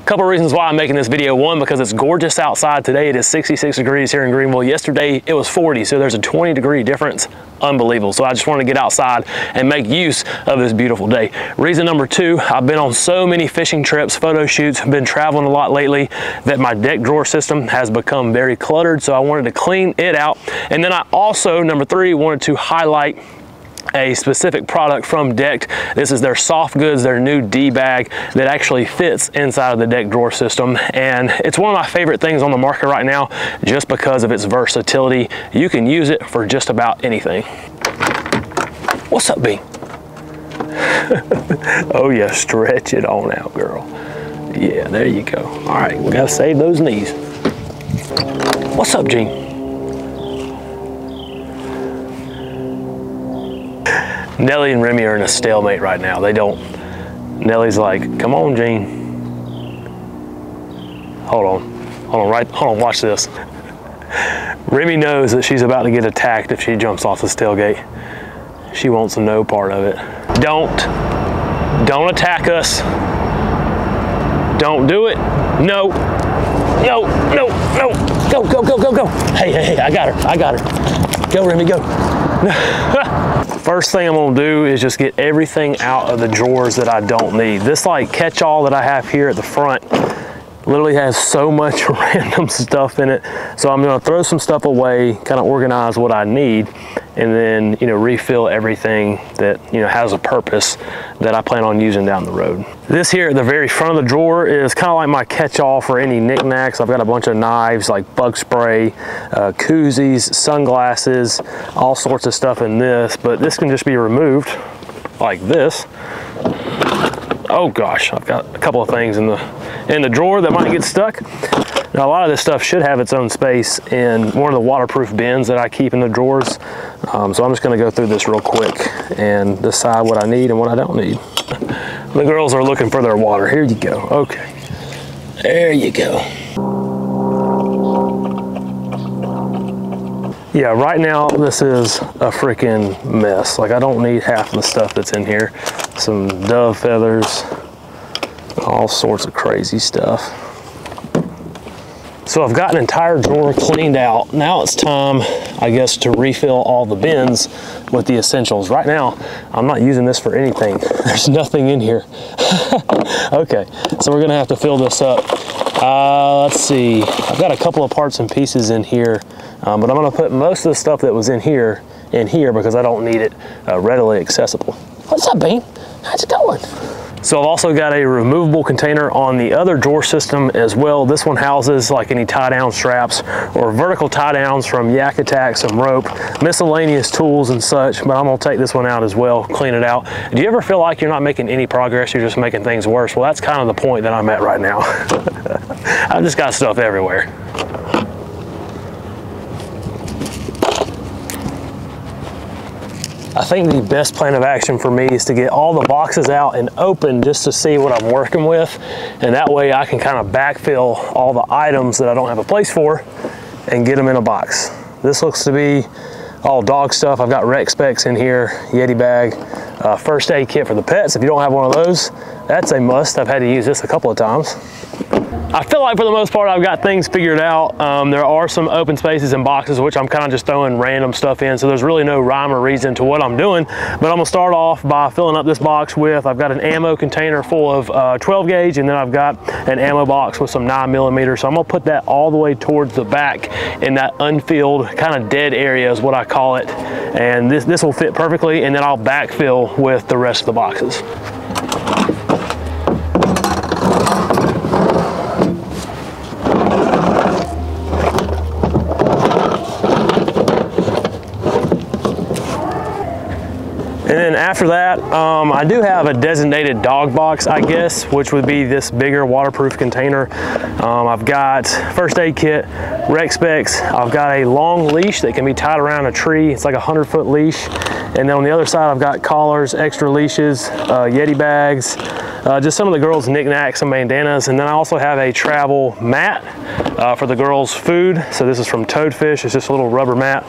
Couple reasons why I'm making this video. One, because it's gorgeous outside today. It is 66 degrees here in Greenville. Yesterday it was 40, so there's a 20-degree difference. Unbelievable. So I just want to get outside and make use of this beautiful day. Reason number two, I've been on so many fishing trips, photo shoots, been traveling a lot lately, that my deck drawer system has become very cluttered, so I wanted to clean it out. And then I also, number three, wanted to highlight a specific product from Decked. This is their soft goods, their new D bag that actually fits inside of the deck drawer system, and it's one of my favorite things on the market right now just because of its versatility. You can use it for just about anything. What's up, B? Oh yeah, stretch it on out, girl. Yeah, there you go. All right, we gotta save those knees. What's up, Gene? Nelly and Remy are in a stalemate right now. They don't. Nelly's like, come on, Gene. Hold on, watch this. Remy knows that she's about to get attacked if she jumps off this tailgate. She wants no part of it. Don't attack us. Don't do it. No. No. Go. Hey, I got her. Go, Remy, go. First thing I'm gonna do is just get everything out of the drawers that I don't need. This like catch-all that I have here at the front literally has so much random stuff in it. So I'm gonna throw some stuff away, kind of organize what I need, and then, you know, refill everything that, you know, has a purpose that I plan on using down the road. This here at the very front of the drawer is kind of like my catch-all for any knickknacks. I've got a bunch of knives like bug spray, koozies, sunglasses, all sorts of stuff in this, but this can just be removed like this. Oh gosh, I've got a couple of things in the drawer that might get stuck. Now a lot of this stuff should have its own space in one of the waterproof bins that I keep in the drawers. So I'm just gonna go through this real quick and decide what I need and what I don't need. The girls are looking for their water. Here you go, okay. There you go. Yeah, right now this is a freaking mess. Like I don't need half of the stuff that's in here. Some dove feathers, all sorts of crazy stuff. So I've got an entire drawer cleaned out. Now it's time, I guess, to refill all the bins with the essentials. Right now, I'm not using this for anything. There's nothing in here. Okay, so we're gonna have to fill this up. Let's see, I've got a couple of parts and pieces in here, but I'm gonna put most of the stuff that was in here because I don't need it readily accessible. What's up, Bean? How's it going? So I've also got a removable container on the other drawer system as well. This one houses like any tie down straps or vertical tie downs from Yak Attack, some rope, miscellaneous tools and such, but I'm gonna take this one out as well, clean it out. Do you ever feel like you're not making any progress, you're just making things worse? Well, that's kind of the point that I'm at right now. I've just got stuff everywhere. I think the best plan of action for me is to get all the boxes out and open just to see what I'm working with. And that way I can kind of backfill all the items that I don't have a place for and get them in a box. This looks to be all dog stuff. I've got rec specs in here, Yeti bag, first aid kit for the pets. If you don't have one of those, that's a must. I've had to use this a couple of times. I feel like for the most part I've got things figured out. There are some open spaces and boxes which I'm kind of just throwing random stuff in, so there's really no rhyme or reason to what I'm doing, but I'm gonna start off by filling up this box with, I've got an ammo container full of 12 gauge, and then I've got an ammo box with some 9mm, so I'm gonna put that all the way towards the back in that unfilled kind of dead area is what I call it, and this will fit perfectly, and then I'll backfill with the rest of the boxes. And then after that, I do have a designated dog box, I guess, which would be this bigger waterproof container. I've got first aid kit, rec specs. I've got a long leash that can be tied around a tree. It's like a 100-foot leash. And then on the other side, I've got collars, extra leashes, Yeti bags, just some of the girls' knickknacks, some bandanas. And then I also have a travel mat for the girls' food. So this is from Toadfish. It's just a little rubber mat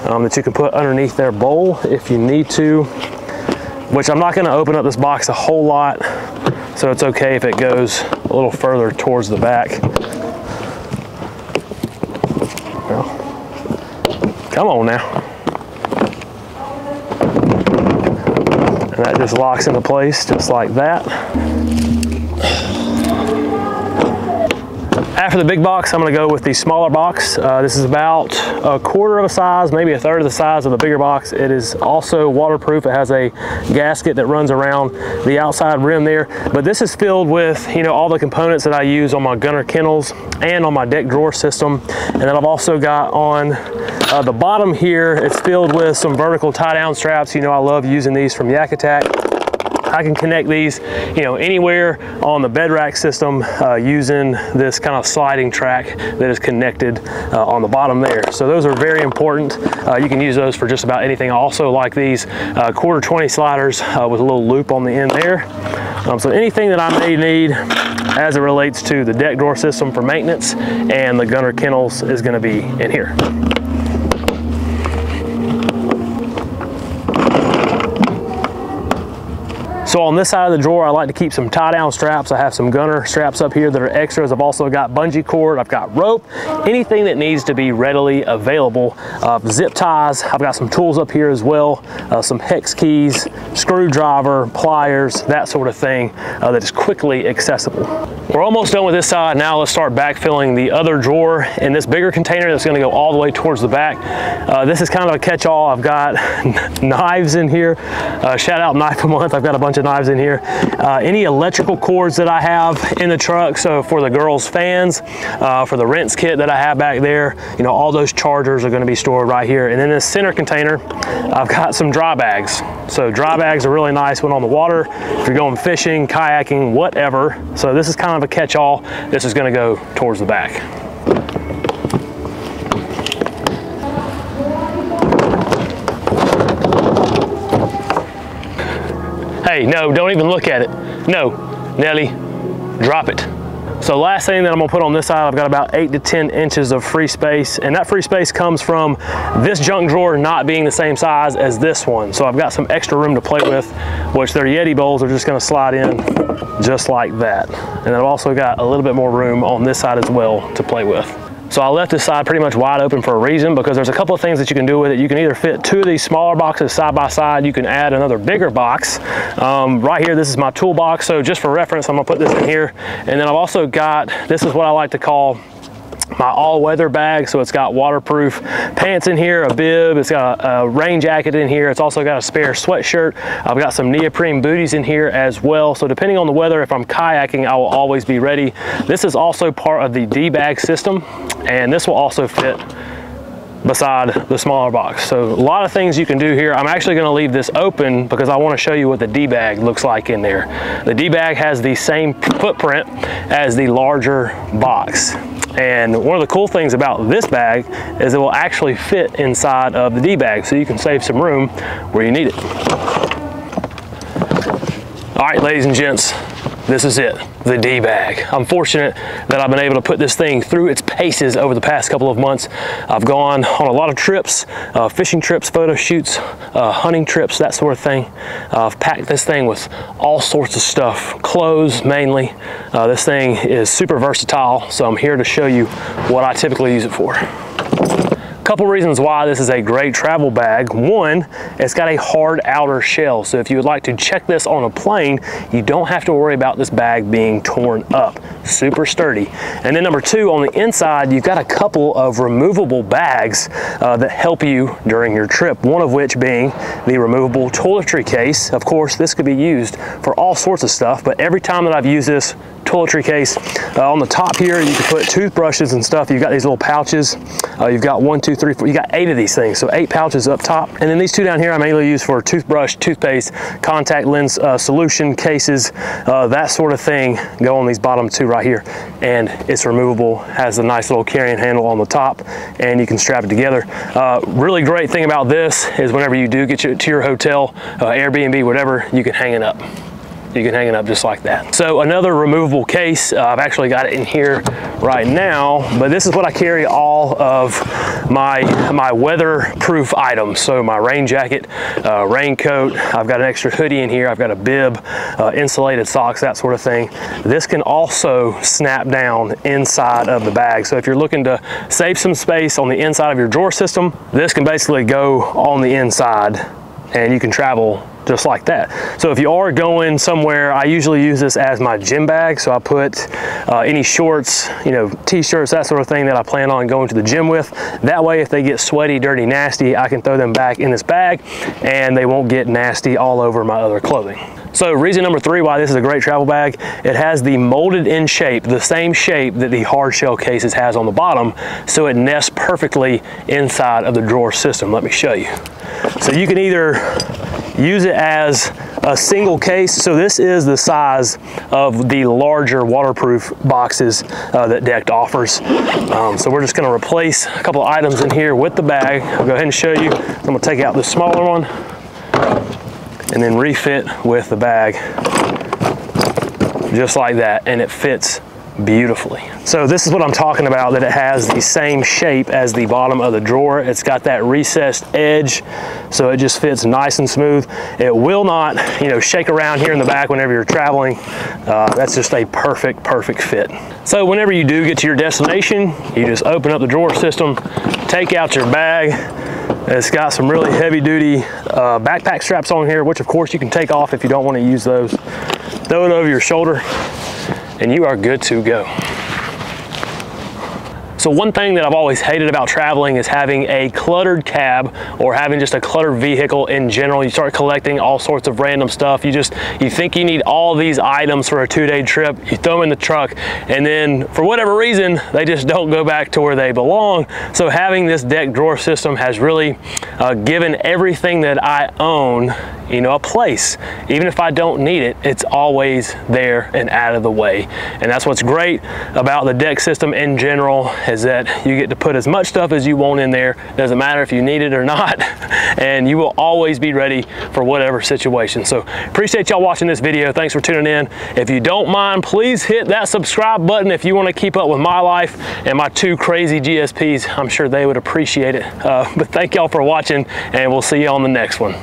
that you can put underneath their bowl if you need to, which I'm not gonna open up this box a whole lot, so it's okay if it goes a little further towards the back. Well, come on now. And that just locks into place just like that. After the big box, I'm gonna go with the smaller box. This is about a quarter of a size, maybe a third of the size of the bigger box. It is also waterproof. It has a gasket that runs around the outside rim there. But this is filled with, you know, all the components that I use on my gunner kennels and on my deck drawer system. And then I've also got on the bottom here, it's filled with some vertical tie-down straps. You know, I love using these from Yak Attack. I can connect these, you know, anywhere on the bed rack system using this kind of sliding track that is connected on the bottom there. So those are very important. You can use those for just about anything. I also like these quarter 20 sliders with a little loop on the end there. So anything that I may need as it relates to the deck drawer system for maintenance and the gunner kennels is going to be in here. So on this side of the drawer, I like to keep some tie-down straps. I have some gunner straps up here that are extras. I've also got bungee cord, I've got rope, anything that needs to be readily available. Zip ties, I've got some tools up here as well, some hex keys, screwdriver, pliers, that sort of thing that is quickly accessible. We're almost done with this side. Now let's start backfilling the other drawer in this bigger container that's gonna go all the way towards the back. This is kind of a catch-all. I've got knives in here. Shout out Knife a Month. I've got a bunch of knives in here. Any electrical cords that I have in the truck, so for the girls' fans, for the rinse kit that I have back there, you know, all those chargers are gonna be stored right here. And in this center container, I've got some dry bags. So dry bags are really nice when on the water, if you're going fishing, kayaking, whatever. So this is kind of a catch-all. This is gonna go towards the back. Hey, no, don't even look at it. No, Nelly, drop it. So last thing that I'm gonna put on this side, I've got about 8 to 10 inches of free space, and that free space comes from this junk drawer not being the same size as this one. So I've got some extra room to play with, which their Yeti bowls are just gonna slide in just like that. And I've also got a little bit more room on this side as well to play with. So I left this side pretty much wide open for a reason, because there's a couple of things that you can do with it. You can either fit 2 of these smaller boxes side by side. You can add another bigger box. Right here, this is my toolbox. So just for reference, I'm gonna put this in here. And then I've also got, this is what I like to call my all-weather bag. So it's got waterproof pants in here, a bib, it's got a rain jacket in here, it's also got a spare sweatshirt. I've got some neoprene booties in here as well. So depending on the weather, if I'm kayaking, I will always be ready. This is also part of the D-bag system, and this will also fit beside the smaller box. So a lot of things you can do here. I'm actually going to leave this open because I want to show you what the D-bag looks like in there. The D-bag has the same footprint as the larger box. And one of the cool things about this bag is it will actually fit inside of the D-bag, so you can save some room where you need it. All right, ladies and gents, this is it, the D-bag. I'm fortunate that I've been able to put this thing through its paces over the past couple of months. I've gone on a lot of trips, fishing trips, photo shoots, hunting trips, that sort of thing. I've packed this thing with all sorts of stuff, clothes mainly. This thing is super versatile, so I'm here to show you what I typically use it for. Couple reasons why this is a great travel bag. One, it's got a hard outer shell. So if you would like to check this on a plane, you don't have to worry about this bag being torn up. Super sturdy. And then number two, on the inside, you've got a couple of removable bags that help you during your trip. One of which being the removable toiletry case. Of course, this could be used for all sorts of stuff, but every time that I've used this toiletry case, on the top here, you can put toothbrushes and stuff. You've got these little pouches. You've got 1, 2, 3, 4, you got 8 of these things. So 8 pouches up top. And then these 2 down here, I mainly use for toothbrush, toothpaste, contact lens solution cases, that sort of thing go on these bottom 2 right here. And it's removable, has a nice little carrying handle on the top, and you can strap it together. Really great thing about this is whenever you do get to your hotel, Airbnb, whatever, you can hang it up. you can hang it up just like that. So another removable case, I've actually got it in here right now, but this is what I carry all of my weatherproof items. So my rain jacket, raincoat, I've got an extra hoodie in here, I've got a bib, insulated socks, that sort of thing. This can also snap down inside of the bag. So if you're looking to save some space on the inside of your drawer system, this can basically go on the inside and you can travel just like that. So if you are going somewhere, I usually use this as my gym bag. So I put any shorts, you know, t-shirts, that sort of thing that I plan on going to the gym with. That way, if they get sweaty, dirty, nasty, I can throw them back in this bag and they won't get nasty all over my other clothing. So reason number 3 why this is a great travel bag, it has the molded in shape, the same shape that the hard shell cases has on the bottom, so it nests perfectly inside of the drawer system. Let me show you. So you can either use it as a single case. So this is the size of the larger waterproof boxes that Decked offers. So we're just gonna replace a couple of items in here with the bag. I'll go ahead and show you. I'm gonna take out the smaller one and then refit with the bag just like that, and it fits beautifully. So this is what I'm talking about, that it has the same shape as the bottom of the drawer. It's got that recessed edge, so it just fits nice and smooth. It will not, you know, shake around here in the back whenever you're traveling. That's just a perfect fit. So whenever you do get to your destination, you just open up the drawer system, take out your bag. It's got some really heavy duty backpack straps on here, which of course you can take off if you don't want to use those. Throw it over your shoulder and you are good to go. So one thing that I've always hated about traveling is having a cluttered cab or having just a cluttered vehicle in general. You start collecting all sorts of random stuff. You think you need all these items for a 2-day trip, you throw them in the truck, and then for whatever reason, they just don't go back to where they belong. So having this Decked drawer system has really given everything that I own, you know, a place. Even if I don't need it, it's always there and out of the way. And that's what's great about the Decked system in general, is that you get to put as much stuff as you want in there. Doesn't matter if you need it or not, and you will always be ready for whatever situation. So appreciate y'all watching this video. Thanks for tuning in. If you don't mind, please hit that subscribe button if you want to keep up with my life and my 2 crazy GSPs. I'm sure they would appreciate it. But thank y'all for watching, and we'll see you on the next one.